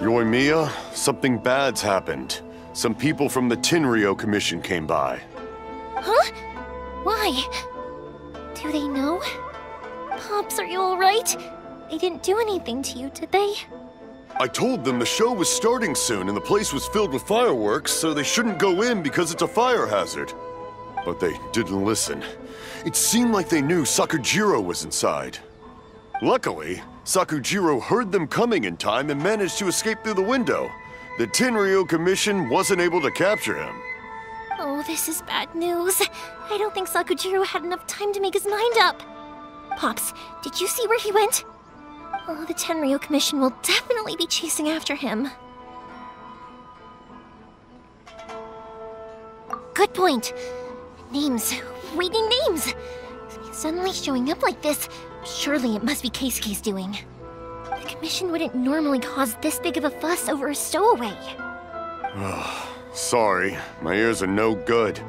Yoimiya, something bad's happened. Some people from the Tenryou Commission came by. Huh? Why? Do they know? Pops, are you alright? They didn't do anything to you, did they? I told them the show was starting soon and the place was filled with fireworks, so they shouldn't go in because it's a fire hazard. But they didn't listen. It seemed like they knew Sakujiro was inside. Luckily, Sakujiro heard them coming in time and managed to escape through the window. The Tenryou Commission wasn't able to capture him. Oh, this is bad news. I don't think Sakujiro had enough time to make his mind up. Pops, did you see where he went? Oh, the Tenryou Commission will definitely be chasing after him. Good point. Names. We need names. Suddenly showing up like this, surely it must be Keisuke's doing. The Commission wouldn't normally cause this big of a fuss over a stowaway. Sorry, my ears are no good.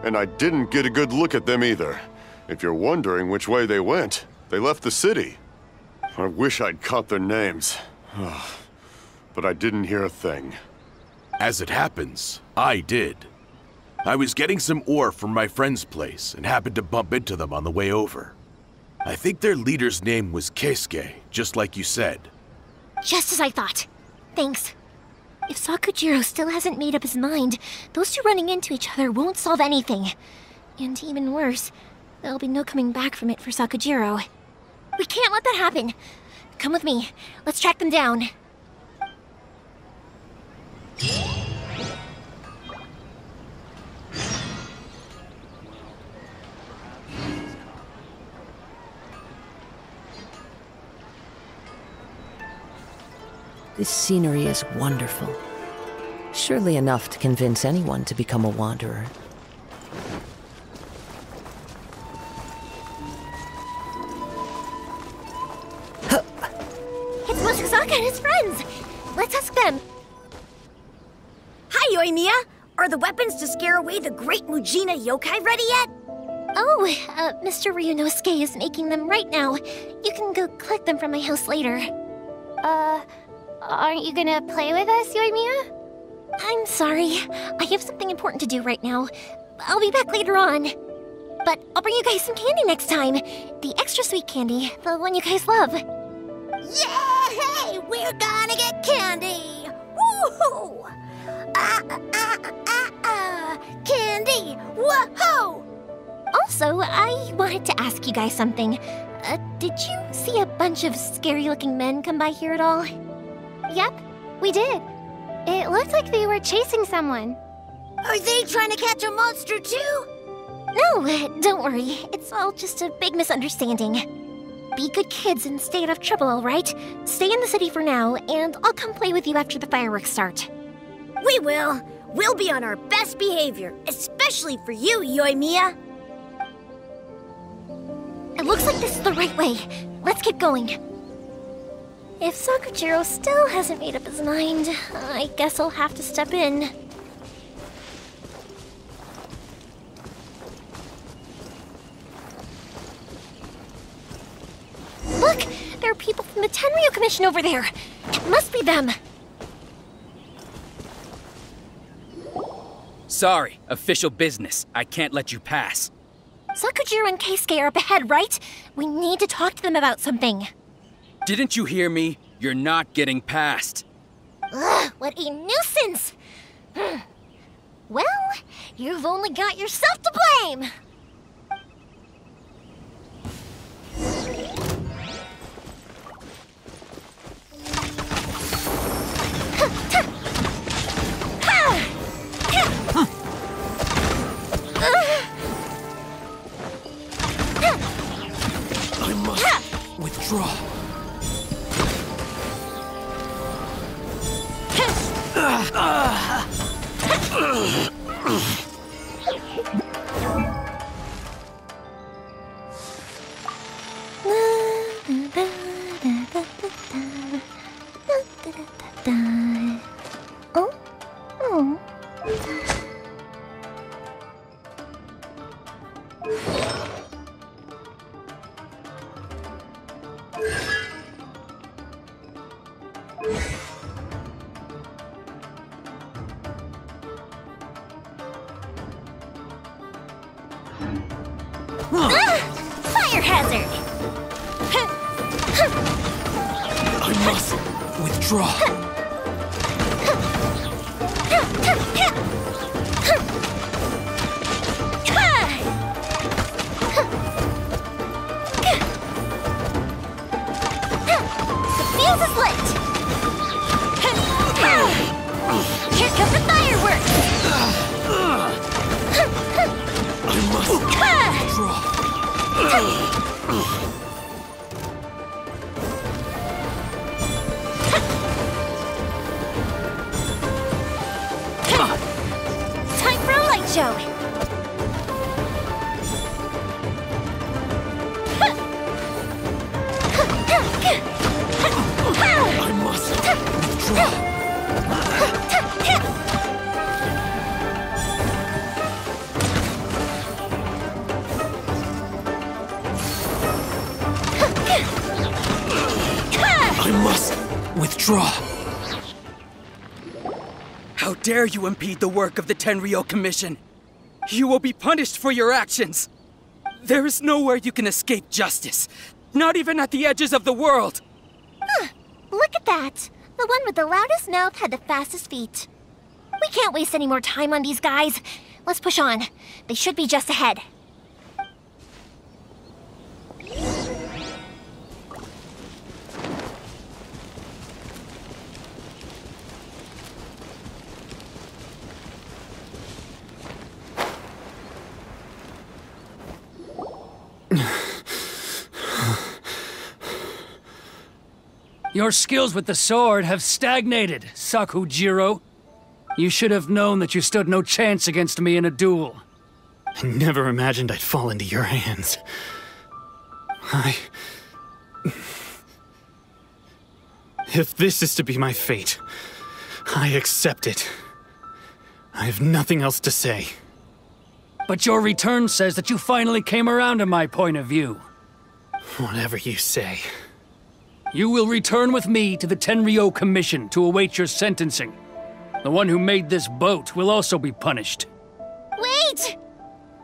And I didn't get a good look at them either. If you're wondering which way they went, they left the city. I wish I'd caught their names. But I didn't hear a thing. As it happens, I did. I was getting some ore from my friend's place and happened to bump into them on the way over. I think their leader's name was Keisuke, just like you said. Just as I thought. Thanks. If Sakujiro still hasn't made up his mind, those two running into each other won't solve anything. And even worse, there'll be no coming back from it for Sakujiro. We can't let that happen. Come with me. Let's track them down. This scenery is wonderful. Surely enough to convince anyone to become a wanderer. It's Mochizaka and his friends! Let's ask them. Hi, Yoimiya! Are the weapons to scare away the great Mujina yokai ready yet? Oh, Mr. Ryunosuke is making them right now. You can go collect them from my house later. Aren't you gonna play with us, Yoimiya? I'm sorry. I have something important to do right now. I'll be back later on. But I'll bring you guys some candy next time. The extra sweet candy, the one you guys love. Yay! We're gonna get candy! Woohoo! Candy! Woohoo! Also, I wanted to ask you guys something. Did you see a bunch of scary-looking men come by here at all? Yep, we did. It looked like they were chasing someone. Are they trying to catch a monster too? No, don't worry. It's all just a big misunderstanding. Be good kids and stay out of trouble, all right? Stay in the city for now, and I'll come play with you after the fireworks start. We will. We'll be on our best behavior, especially for you, Yoimiya. It looks like this is the right way. Let's keep going. If Sakujiro still hasn't made up his mind, I guess I'll have to step in. Look! There are people from the Tenryou Commission over there! It must be them! Sorry, official business. I can't let you pass. Sakujiro and Keisuke are up ahead, right? We need to talk to them about something. Didn't you hear me? You're not getting past. Ugh, what a nuisance! Well, you've only got yourself to blame! withdraw. Oh? Oh. Fire hazard! I must withdraw. The fuse is lit! Here come the fireworks! I must withdraw. Time for a light show! I must withdraw. I must withdraw. How dare you impede the work of the Tenryou Commission? You will be punished for your actions. There is nowhere you can escape justice, not even at the edges of the world. Look at that! The one with the loudest mouth had the fastest feet. We can't waste any more time on these guys. Let's push on. They should be just ahead. Your skills with the sword have stagnated, Sakujiro. You should have known that you stood no chance against me in a duel. I never imagined I'd fall into your hands. If this is to be my fate, I accept it. I have nothing else to say. But your return says that you finally came around to my point of view. Whatever you say. You will return with me to the Tenryou Commission to await your sentencing. The one who made this boat will also be punished. Wait!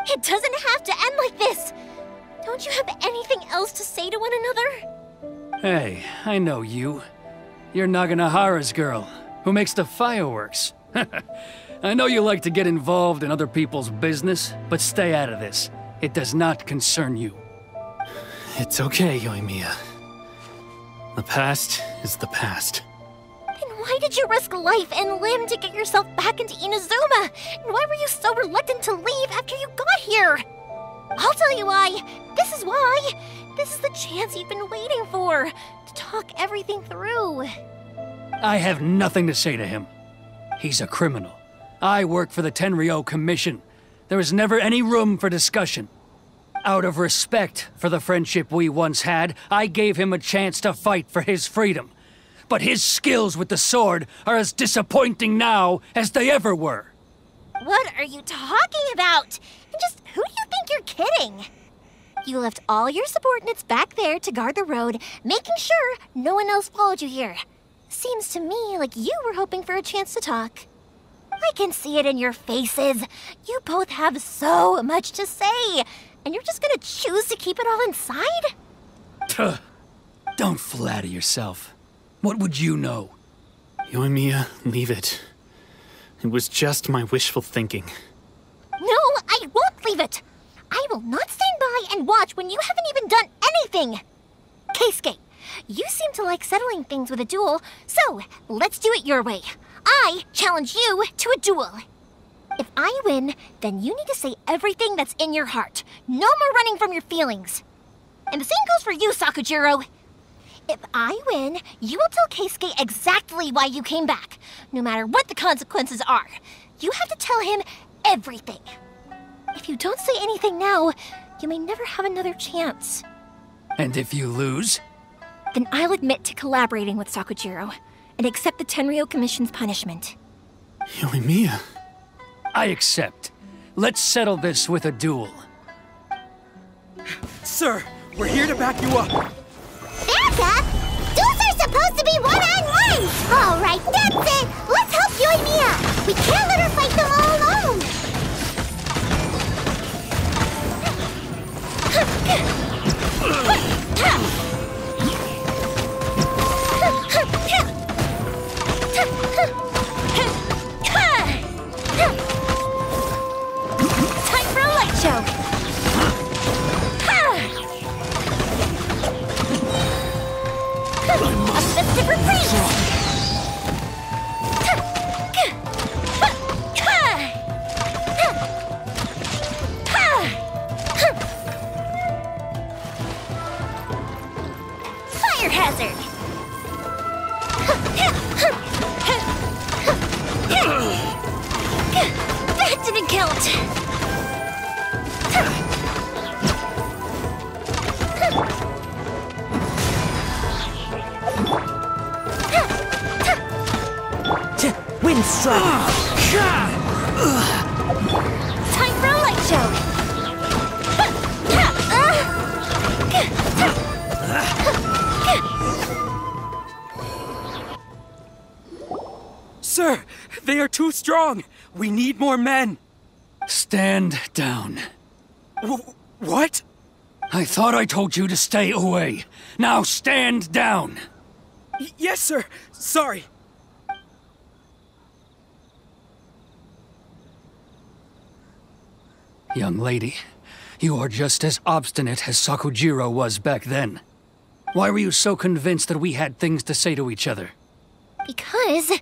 It doesn't have to end like this! Don't you have anything else to say to one another? Hey, I know you. You're Naganahara's girl, who makes the fireworks. I know you like to get involved in other people's business, but stay out of this. It does not concern you. It's okay, Yoimiya. The past is the past. Then why did you risk life and limb to get yourself back into Inazuma? And why were you so reluctant to leave after you got here? I'll tell you why. This is why. This is the chance you've been waiting for, to talk everything through. I have nothing to say to him. He's a criminal. I work for the Tenryou Commission. There is never any room for discussion. Out of respect for the friendship we once had, I gave him a chance to fight for his freedom. But his skills with the sword are as disappointing now as they ever were. What are you talking about? And just who do you think you're kidding? You left all your subordinates back there to guard the road, making sure no one else followed you here. Seems to me like you were hoping for a chance to talk. I can see it in your faces. You both have so much to say, and you're just gonna choose to keep it all inside? Tuh. Don't flatter yourself. What would you know? Yoimiya, leave it. It was just my wishful thinking. No, I won't leave it! I will not stand by and watch when you haven't even done anything! Keisuke, you seem to like settling things with a duel, so let's do it your way. I challenge you to a duel. If I win, then you need to say everything that's in your heart. No more running from your feelings. And the same goes for you, Sakujiro. If I win, you will tell Keisuke exactly why you came back, no matter what the consequences are. You have to tell him everything. If you don't say anything now, you may never have another chance. And if you lose? Then I'll admit to collaborating with Sakujiro and accept the Tenryou Commission's punishment. Yoimiya. I accept. Let's settle this with a duel. Sir, we're here to back you up. Back up? Duels are supposed to be one-on-one! All right, that's it! Let's help Yoimiya! We can't let her fight them all alone! Time for a light show! A different breeze! Fire hazard! That didn't count! Wind strike! Time for a light show! Sir, they are too strong. We need more men. Stand down. What? I thought I told you to stay away. Now stand down! Yes, sir. Sorry. Young lady, you are just as obstinate as Sakujiro was back then. Why were you so convinced that we had things to say to each other? Because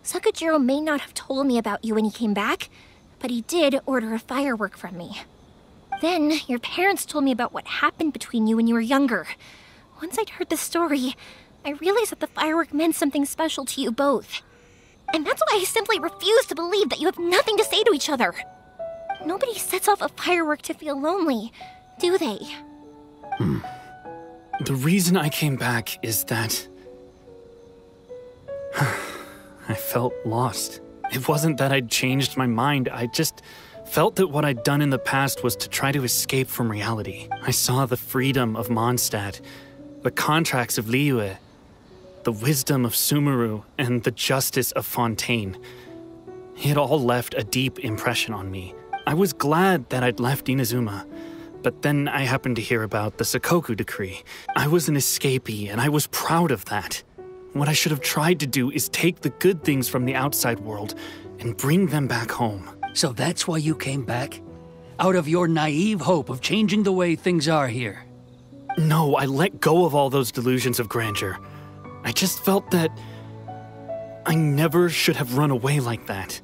Sakujiro may not have told me about you when he came back, but he did order a firework from me. Then, your parents told me about what happened between you when you were younger. Once I'd heard the story, I realized that the firework meant something special to you both. And that's why I simply refuse to believe that you have nothing to say to each other. Nobody sets off a firework to feel lonely, do they? The reason I came back is that I felt lost. It wasn't that I'd changed my mind, I just felt that what I'd done in the past was to try to escape from reality. I saw the freedom of Mondstadt, the contracts of Liyue, the wisdom of Sumeru, and the justice of Fontaine. It all left a deep impression on me. I was glad that I'd left Inazuma, but then I happened to hear about the Sakoku decree. I was an escapee, and I was proud of that. What I should have tried to do is take the good things from the outside world and bring them back home. So that's why you came back? Out of your naive hope of changing the way things are here? No, I let go of all those delusions of grandeur. I just felt that I never should have run away like that.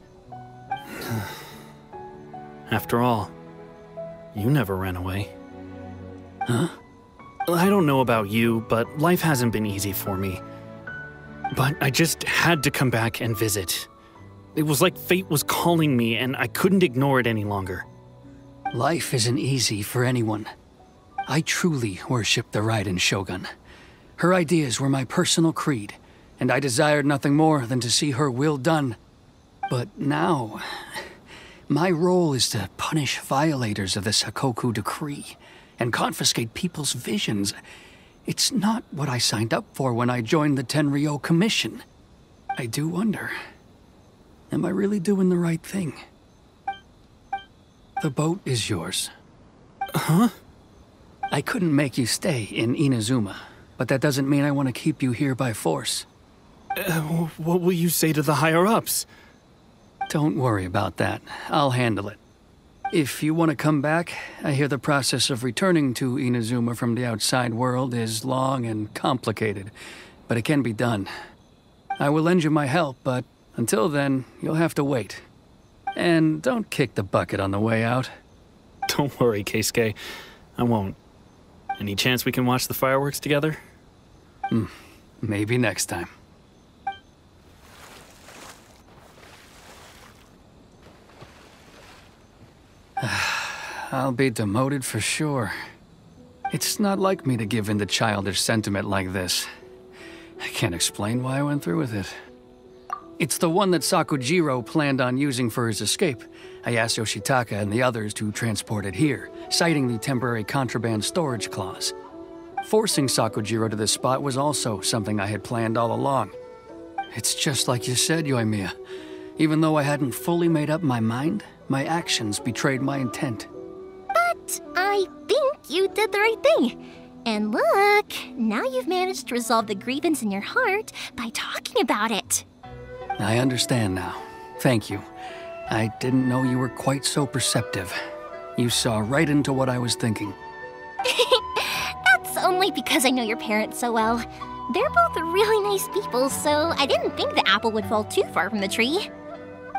After all, you never ran away. Huh? I don't know about you, but life hasn't been easy for me. But I just had to come back and visit. It was like fate was calling me, and I couldn't ignore it any longer. Life isn't easy for anyone. I truly worship the Raiden Shogun. Her ideas were my personal creed, and I desired nothing more than to see her will done. But now, my role is to punish violators of the Sakoku decree and confiscate people's visions. It's not what I signed up for when I joined the Tenryou Commission. I do wonder, am I really doing the right thing? The boat is yours. Huh? I couldn't make you stay in Inazuma, but that doesn't mean I want to keep you here by force. What will you say to the higher-ups? Don't worry about that. I'll handle it. If you want to come back, I hear the process of returning to Inazuma from the outside world is long and complicated, but it can be done. I will lend you my help, but until then, you'll have to wait. And don't kick the bucket on the way out. Don't worry, Keisuke. I won't. Any chance we can watch the fireworks together? Maybe next time. I'll be demoted for sure. It's not like me to give in to childish sentiment like this. I can't explain why I went through with it. It's the one that Sakujiro planned on using for his escape. I asked Yoshitaka and the others to transport it here, citing the temporary contraband storage clause. Forcing Sakujiro to this spot was also something I had planned all along. It's just like you said, Yoimiya. Even though I hadn't fully made up my mind, my actions betrayed my intent. But I think you did the right thing. And look, now you've managed to resolve the grievance in your heart by talking about it. I understand now. Thank you. I didn't know you were quite so perceptive. You saw right into what I was thinking. That's only because I know your parents so well. They're both really nice people, so I didn't think the apple would fall too far from the tree.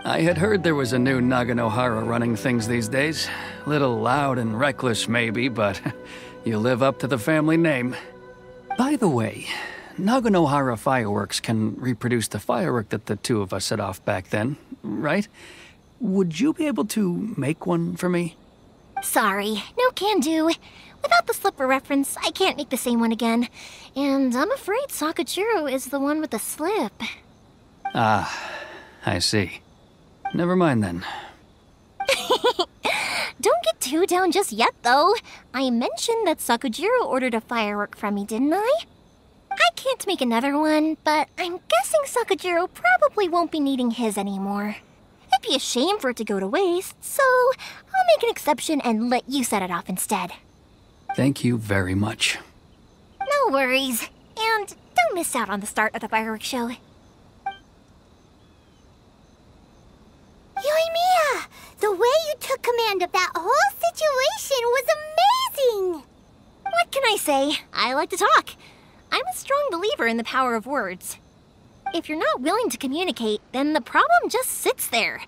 I had heard there was a new Naganohara running things these days. Little loud and reckless, maybe, but you live up to the family name. By the way, Naganohara fireworks can reproduce the firework that the two of us set off back then, right? Would you be able to make one for me? Sorry, no can do. Without the slipper reference, I can't make the same one again. And I'm afraid Sakujiro is the one with the slip. Ah, I see. Never mind then. Don't get too down just yet, though. I mentioned that Sakujiro ordered a firework from me, didn't I? I can't make another one, but I'm guessing Sakujiro probably won't be needing his anymore. It'd be a shame for it to go to waste, so I'll make an exception and let you set it off instead. Thank you very much. No worries. And don't miss out on the start of the fireworks show. Yoimiya! The way you took command of that whole situation was amazing! What can I say? I like to talk. I'm a strong believer in the power of words. If you're not willing to communicate, then the problem just sits there.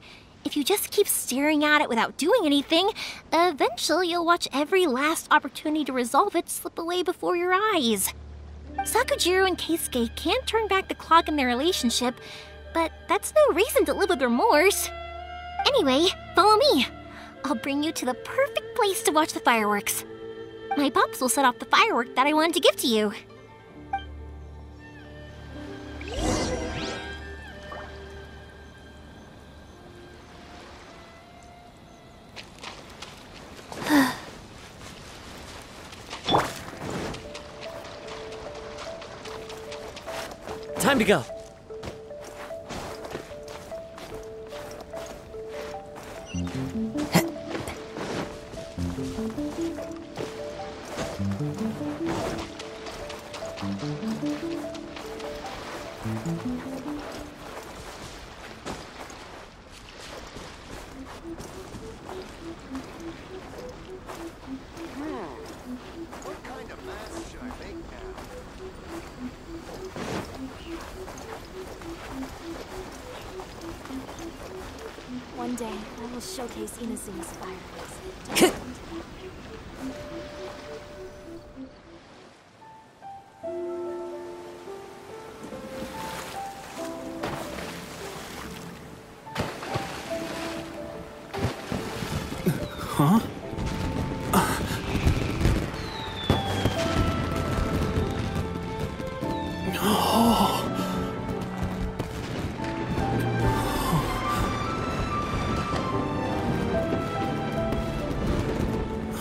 If you just keep staring at it without doing anything, eventually you'll watch every last opportunity to resolve it slip away before your eyes. Sakujiro and Keisuke can't turn back the clock in their relationship, but that's no reason to live with remorse. Anyway, follow me. I'll bring you to the perfect place to watch the fireworks. My pops will set off the firework that I wanted to give to you. Time to go. What kind of mask should I make now? One day, I will showcase Inazuma's fireworks. Huh?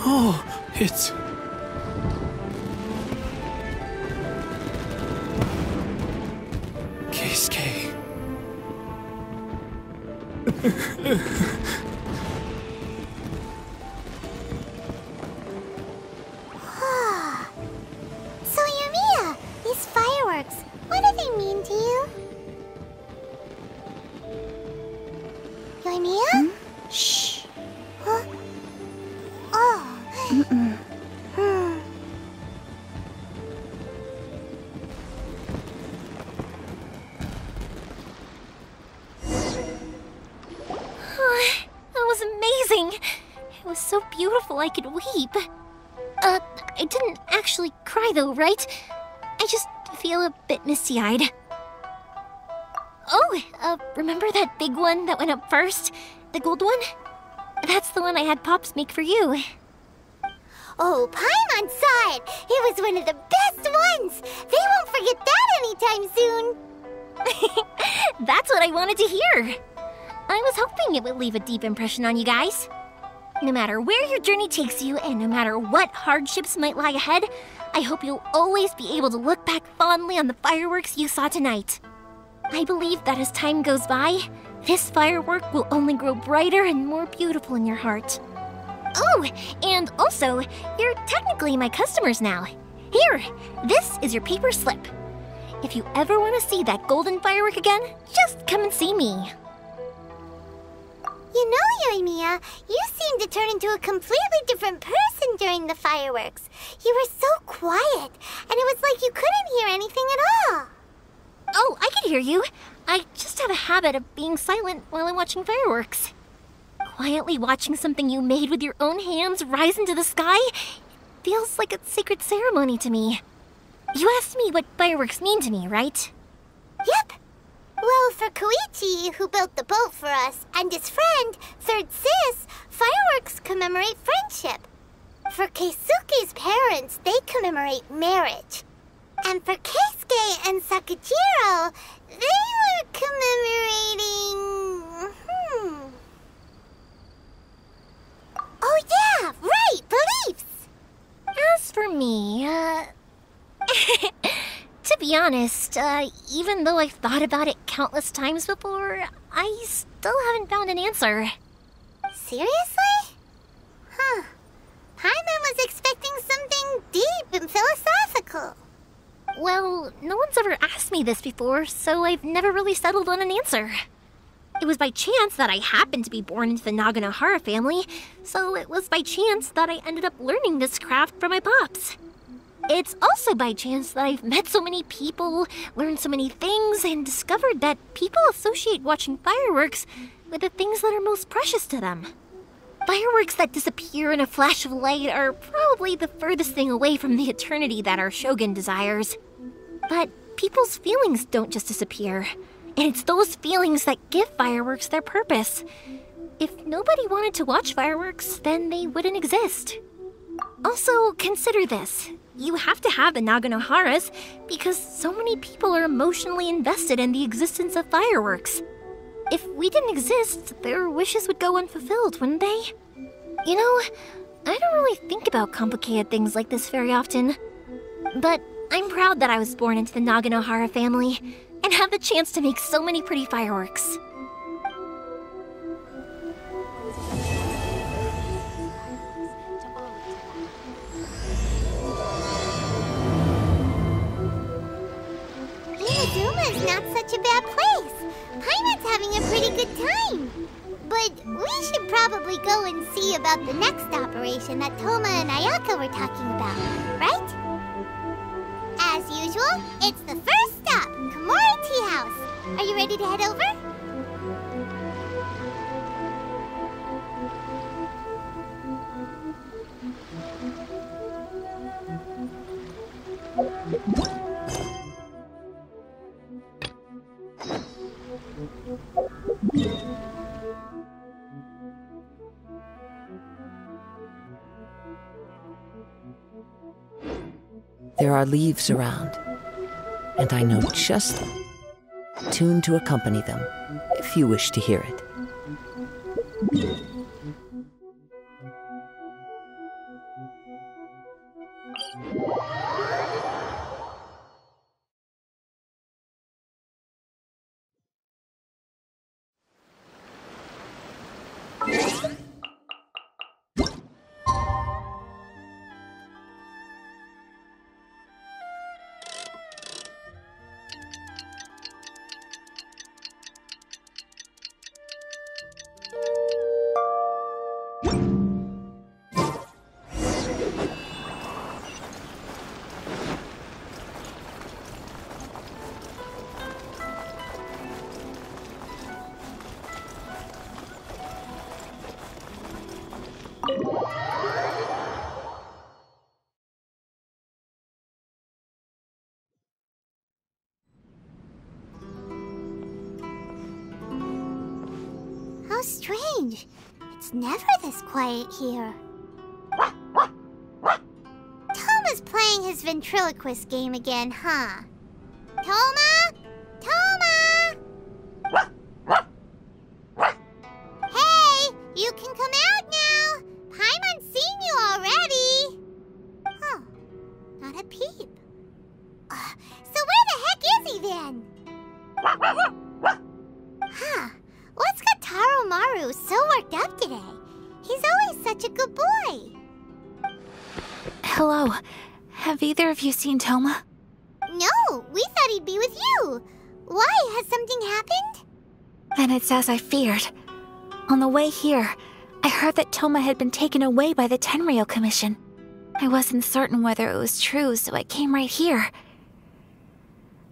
Oh, it's... Keisuke. So, Yoimiya, these fireworks, what do they mean to you? Yoimiya? Shh. Huh? Oh. That was amazing. It was so beautiful I could weep. I didn't actually cry though, right? I just feel a bit misty-eyed. Oh, remember that big one that went up first? The gold one? That's the one I had Pops make for you. Oh, Paimon saw it! It was one of the best ones! They won't forget that anytime soon! That's what I wanted to hear! I was hoping it would leave a deep impression on you guys. No matter where your journey takes you, and no matter what hardships might lie ahead, I hope you'll always be able to look back fondly on the fireworks you saw tonight. I believe that as time goes by, this firework will only grow brighter and more beautiful in your heart. Oh, and also, you're technically my customers now. Here, this is your paper slip. If you ever want to see that golden firework again, just come and see me. You know, Yoimiya, you seemed to turn into a completely different person during the fireworks. You were so quiet, and it was like you couldn't hear anything at all. Oh, I can hear you. I just have a habit of being silent while I'm watching fireworks. Quietly watching something you made with your own hands rise into the sky feels like a sacred ceremony to me. You asked me what fireworks mean to me, right? Yep. Well, for Koichi, who built the boat for us, and his friend, Third Sis, fireworks commemorate friendship. For Keisuke's parents, they commemorate marriage. And for Keisuke and Sakujiro, they were commemorating... Oh yeah, right, beliefs! As for me, to be honest, even though I've thought about it countless times before, I still haven't found an answer. Seriously? Huh. Paimon was expecting something deep and philosophical. Well, no one's ever asked me this before, so I've never really settled on an answer. It was by chance that I happened to be born into the Naganohara family, so it was by chance that I ended up learning this craft from my pops. It's also by chance that I've met so many people, learned so many things, and discovered that people associate watching fireworks with the things that are most precious to them. Fireworks that disappear in a flash of light are probably the furthest thing away from the eternity that our shogun desires. But people's feelings don't just disappear, and it's those feelings that give fireworks their purpose. If nobody wanted to watch fireworks, then they wouldn't exist. Also, consider this. You have to have the Naganoharas because so many people are emotionally invested in the existence of fireworks. If we didn't exist, their wishes would go unfulfilled, wouldn't they? You know, I don't really think about complicated things like this very often. But I'm proud that I was born into the Naganohara family and have the chance to make so many pretty fireworks. Inazuma's not such a bad place. Paimon's having a pretty good time. But we should probably go and see about the next operation that Toma and Ayaka were talking about, right? As usual, it's the first stop, Komori Tea House. Are you ready to head over? There are leaves around, and I know just the tune to accompany them, if you wish to hear it. strange. It's never this quiet here. Toma's playing his ventriloquist game again, huh? Toma? Toma! Hey, you can come out now. Paimon's seen you already. Oh, not a peep. So where the heck is he then? Huh, what's got Taro Maru so worked up today? He's always such a good boy. Hello. Have either of you seen Toma? No, we thought he'd be with you. Why? Has something happened? Then it's as I feared. On the way here, I heard that Toma had been taken away by the Tenryou Commission. I wasn't certain whether it was true, so I came right here.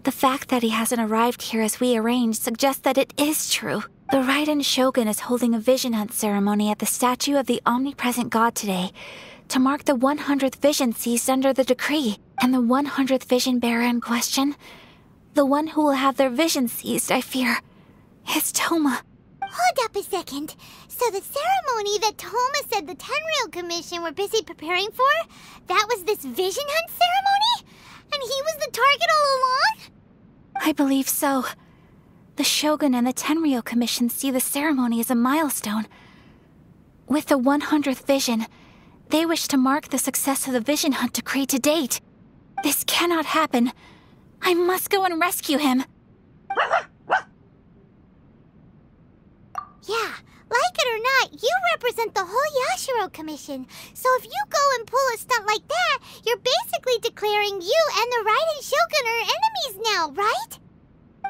The fact that he hasn't arrived here as we arranged suggests that it is true. The Raiden Shogun is holding a vision hunt ceremony at the statue of the omnipresent god today to mark the 100th vision seized under the decree. And the 100th vision bearer in question, the one who will have their vision seized, I fear, is Toma. Hold up a second. So the ceremony that Toma said the Tenryou Commission were busy preparing for, that was this vision hunt ceremony? And he was the target all along? I believe so. The Shogun and the Tenryou Commission see the ceremony as a milestone. With the 100th vision, they wish to mark the success of the vision hunt decree to date. This cannot happen. I must go and rescue him. Yeah, like it or not, you represent the whole Yashiro Commission. So if you go and pull a stunt like that, you're basically declaring you and the Raiden Shogun are enemies now, right?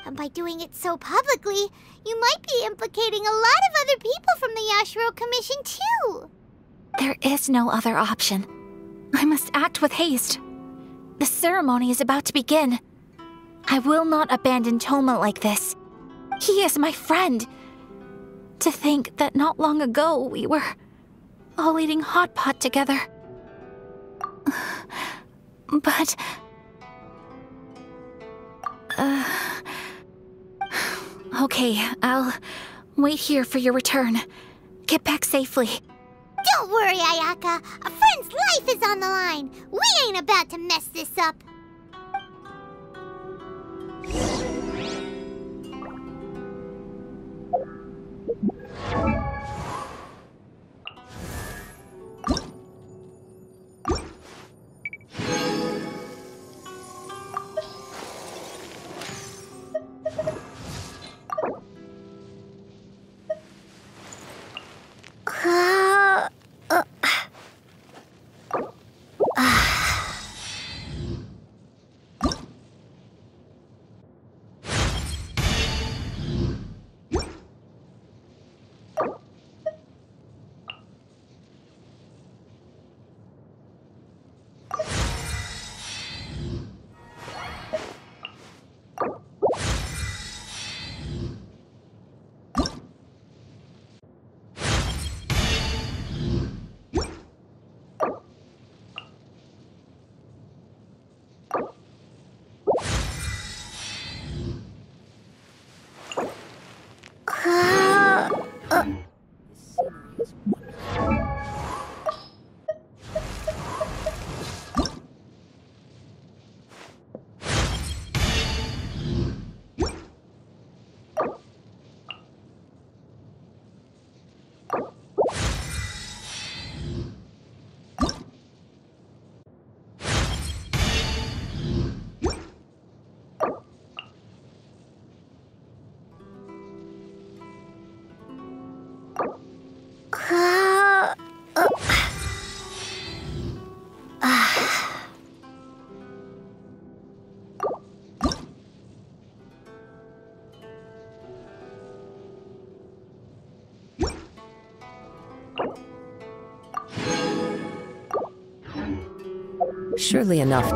And by doing it so publicly, you might be implicating a lot of other people from the Yashiro Commission too. There is no other option. I must act with haste. The ceremony is about to begin. I will not abandon Toma like this. He is my friend. To think that not long ago we were all eating hot pot together. But... Okay, I'll wait here for your return. Get back safely. Don't worry, Ayaka. A friend's life is on the line. We ain't about to mess this up. Surely enough.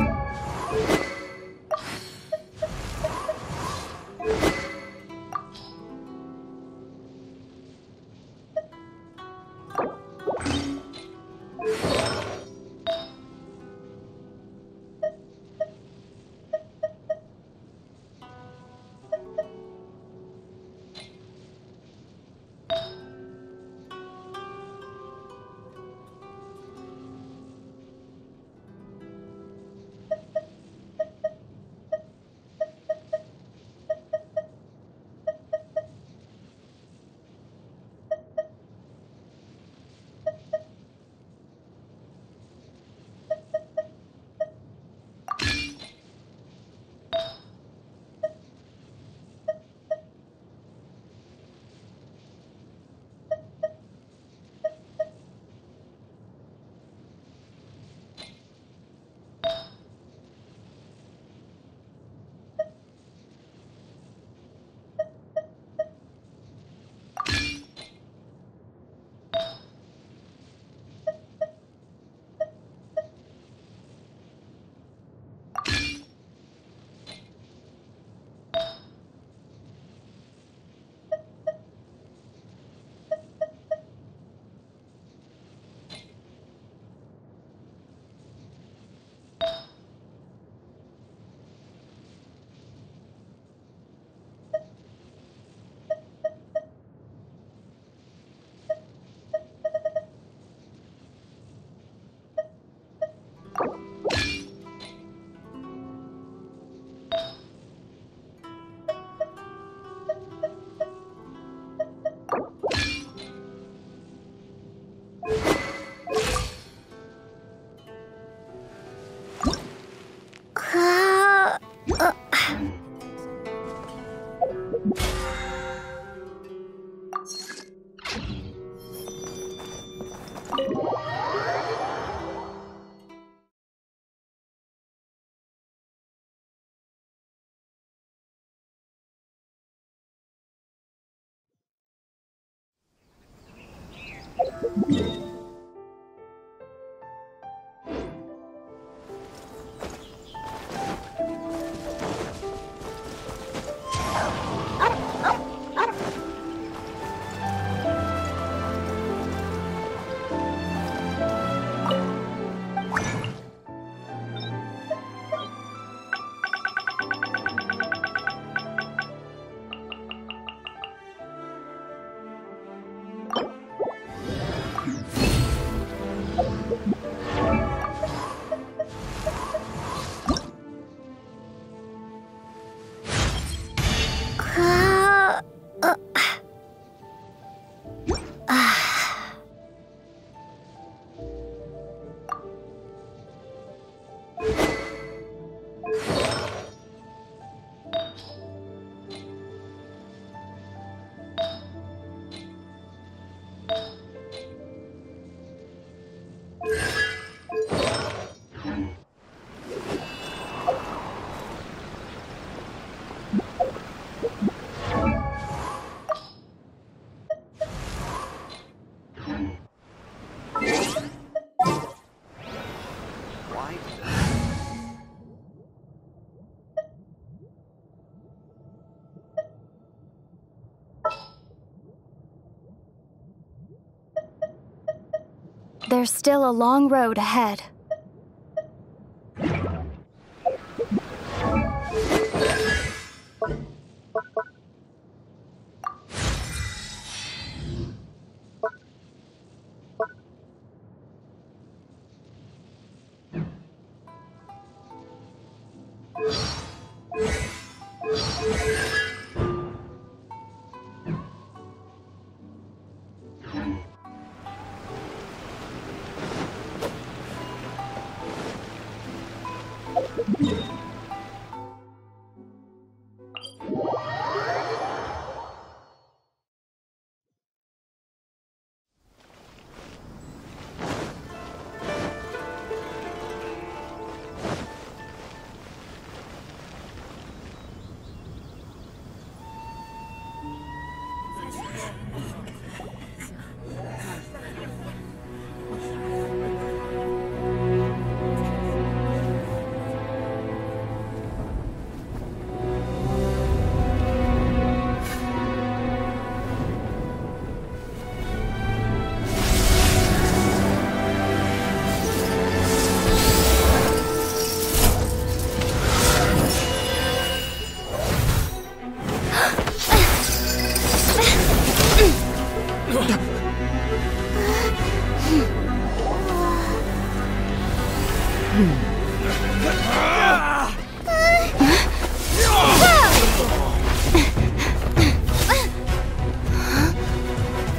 There's still a long road ahead.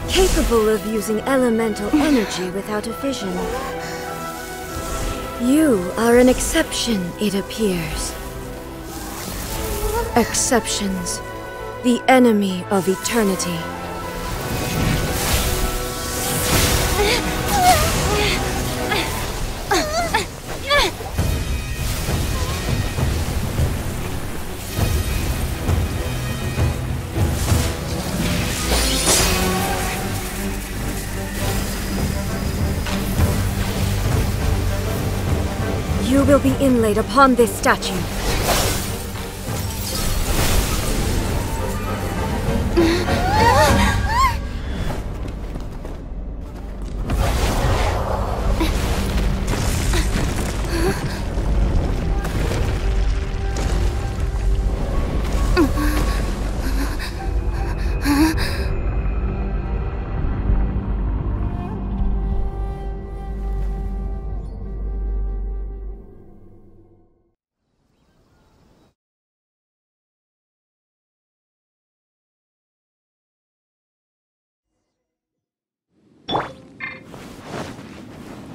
Capable of using elemental energy without a fission. You are an exception, it appears. Exceptions, the enemy of eternity. You will be inlaid upon this statue.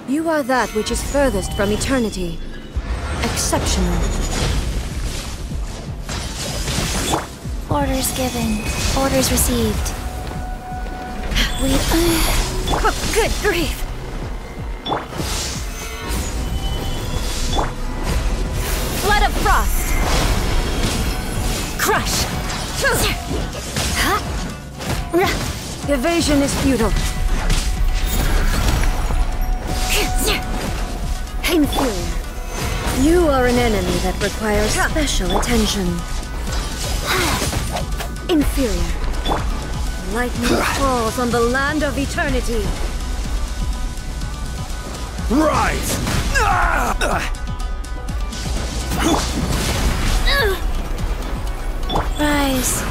You are that which is furthest from eternity. Exceptional. Orders given. Orders received. We... Oh, good grief! Flood of frost! Crush! Evasion is futile. Inferior. You are an enemy that requires special attention. Inferior. Lightning falls on the land of eternity. Rise! Rise.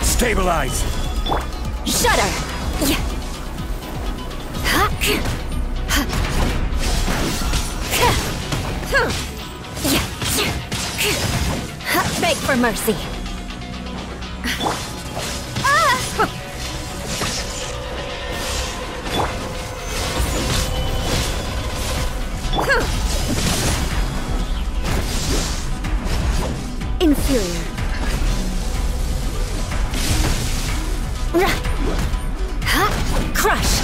Stabilize! Shudder! Beg for mercy. Inferior. Crush!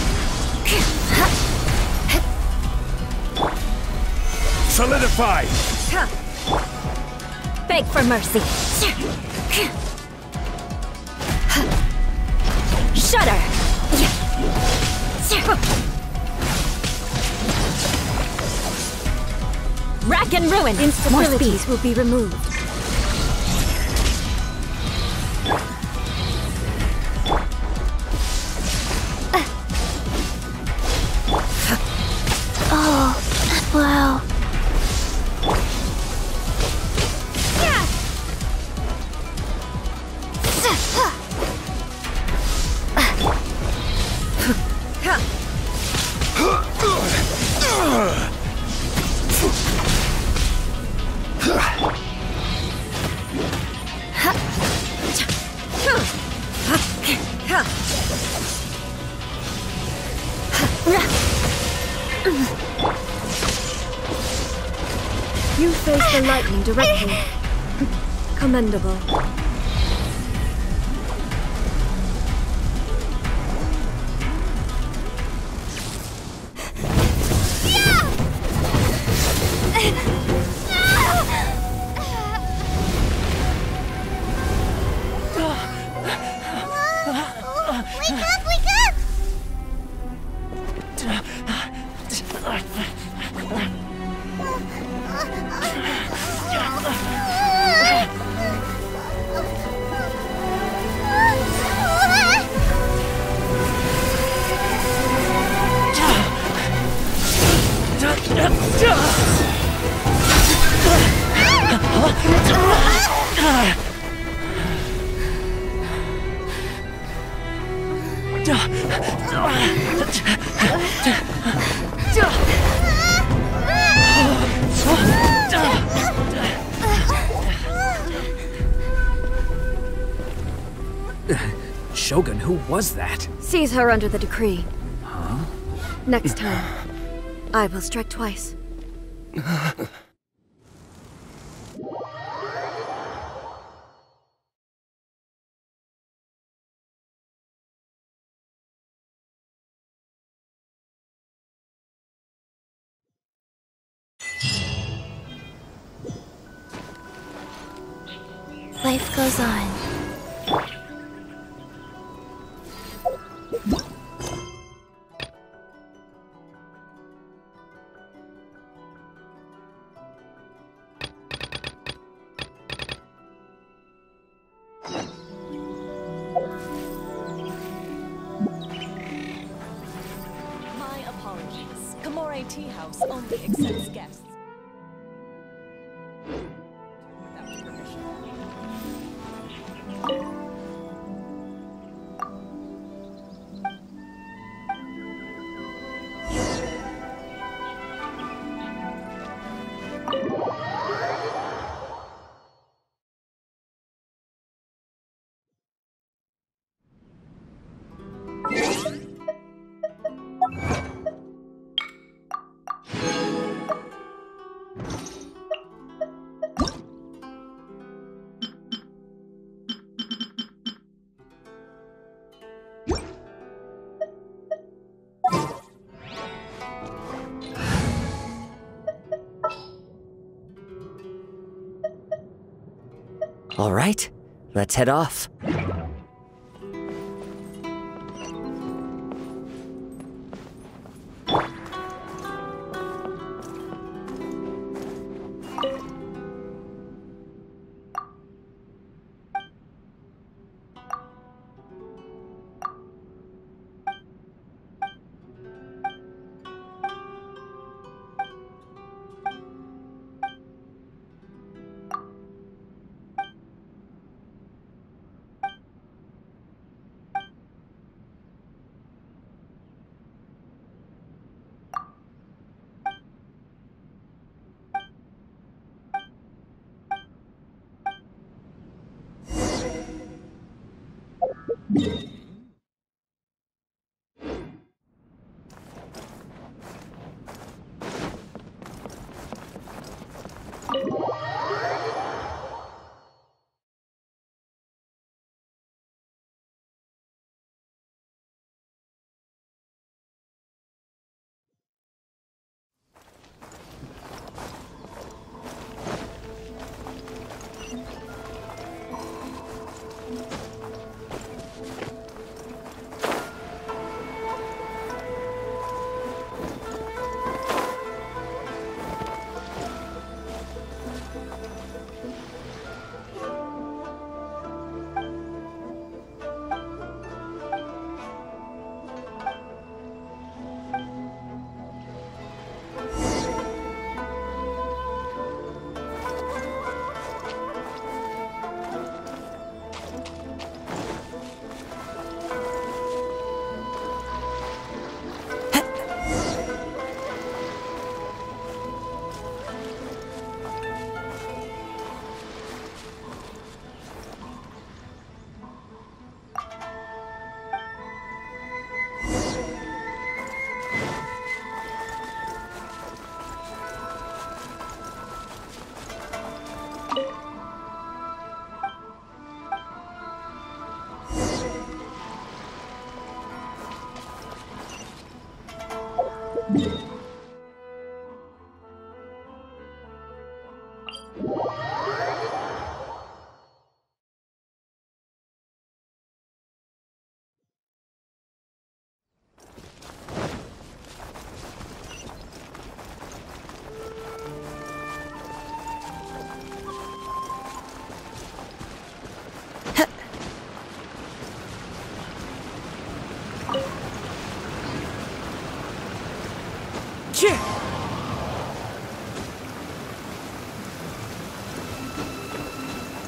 Solidify! Beg for mercy. Shudder! Rack and ruin! Instabilities will be removed. Oh, wow. You face the lightning directly. Commendable. Wake up, wake up! Shogun, who was that? Seize her under the decree. Huh? Next time, I will strike twice. Life goes on. My apologies. Kamore Tea House only accepts guests. Without permission. All right, let's head off.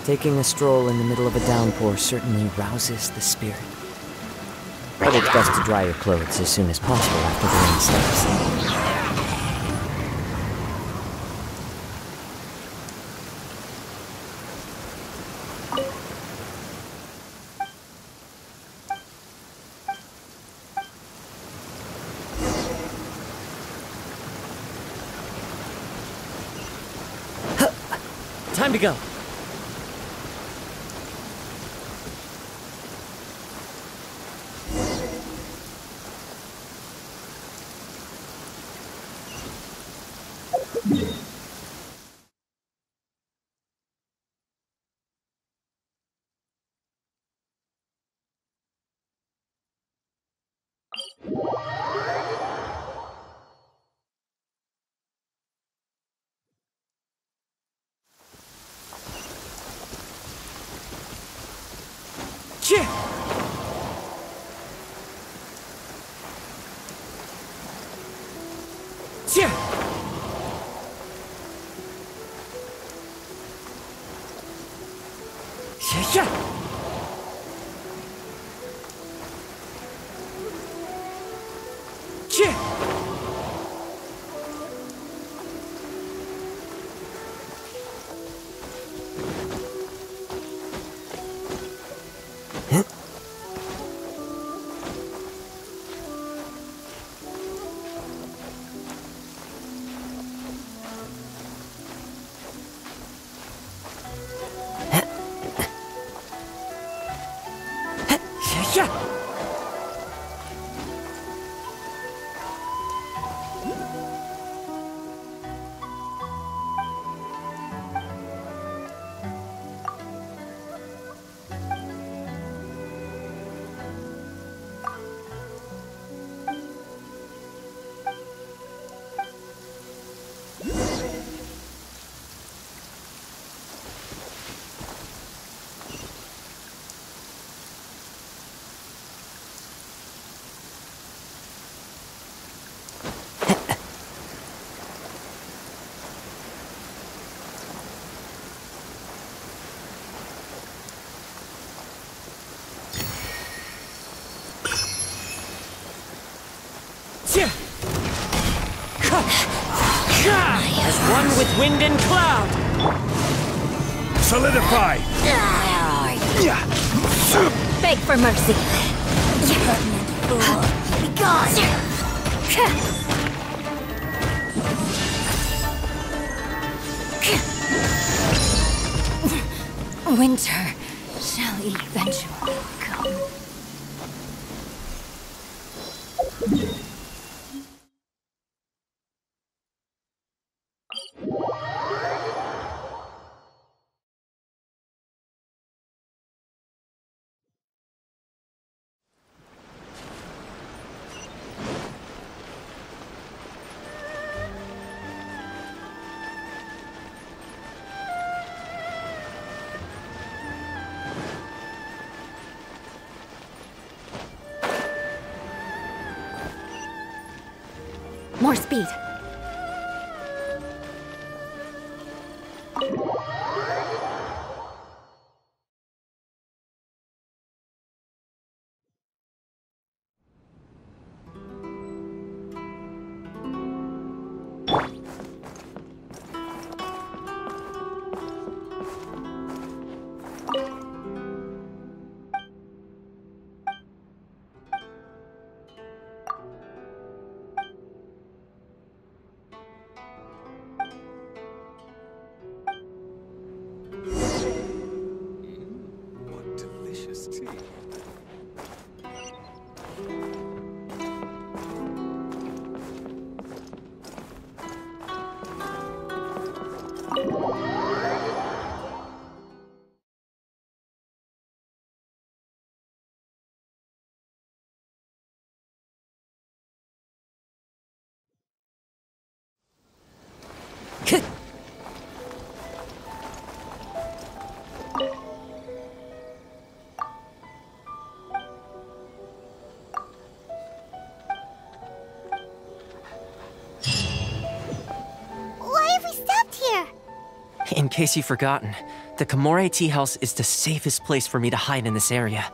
Taking a stroll in the middle of a downpour certainly rouses the spirit. But it's best to dry your clothes as soon as possible after the rain stops. Time to go. As one with wind and cloud! Solidify! Beg for mercy. Be gone! Winter shall eventually come. More speed. Why have we stopped here? In case you've forgotten, the Komore Tea House is the safest place for me to hide in this area.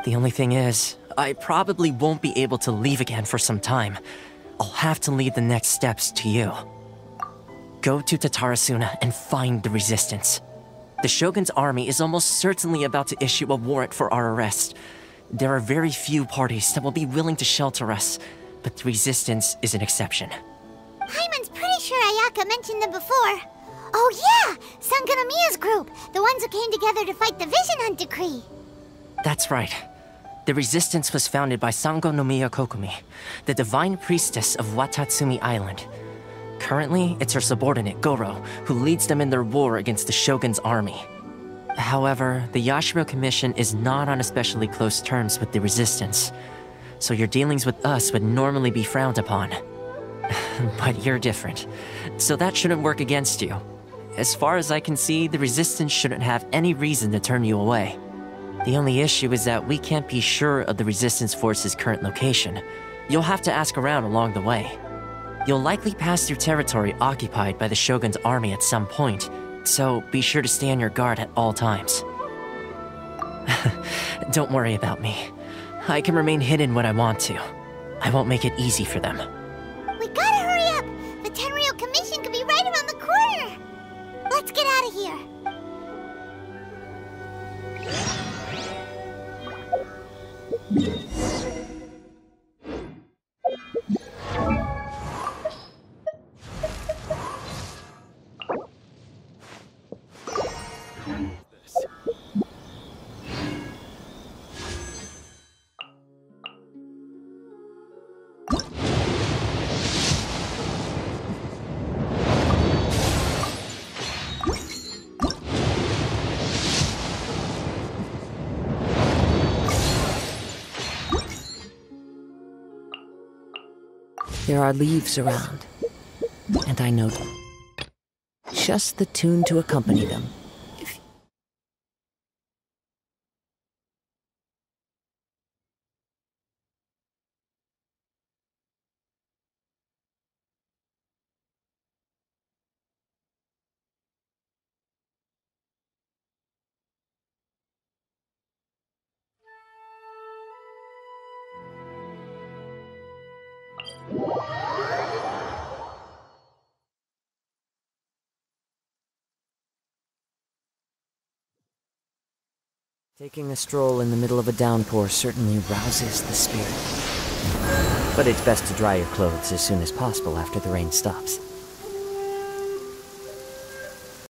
The only thing is, I probably won't be able to leave again for some time. I'll have to leave the next steps to you. Go to Tatarasuna and find the Resistance. The Shogun's army is almost certainly about to issue a warrant for our arrest. There are very few parties that will be willing to shelter us, but the Resistance is an exception. Paimon's pretty sure Ayaka mentioned them before. Oh yeah! Sangonomiya's group! The ones who came together to fight the Vision Hunt decree! That's right. The Resistance was founded by Sangonomiya Kokumi, the divine priestess of Watatsumi Island. Currently, it's her subordinate, Goro, who leads them in their war against the Shogun's army. However, the Yashiro Commission is not on especially close terms with the Resistance, so your dealings with us would normally be frowned upon. But you're different, so that shouldn't work against you. As far as I can see, the Resistance shouldn't have any reason to turn you away. The only issue is that we can't be sure of the Resistance Force's current location. You'll have to ask around along the way. You'll likely pass through territory occupied by the Shogun's army at some point, so be sure to stay on your guard at all times. Don't worry about me. I can remain hidden when I want to. I won't make it easy for them. We gotta hurry up! The Tenryou Commission could be right around the corner! Let's get out of here! There are leaves around, and I know just the tune to accompany them. Taking a stroll in the middle of a downpour certainly rouses the spirit. But it's best to dry your clothes as soon as possible after the rain stops.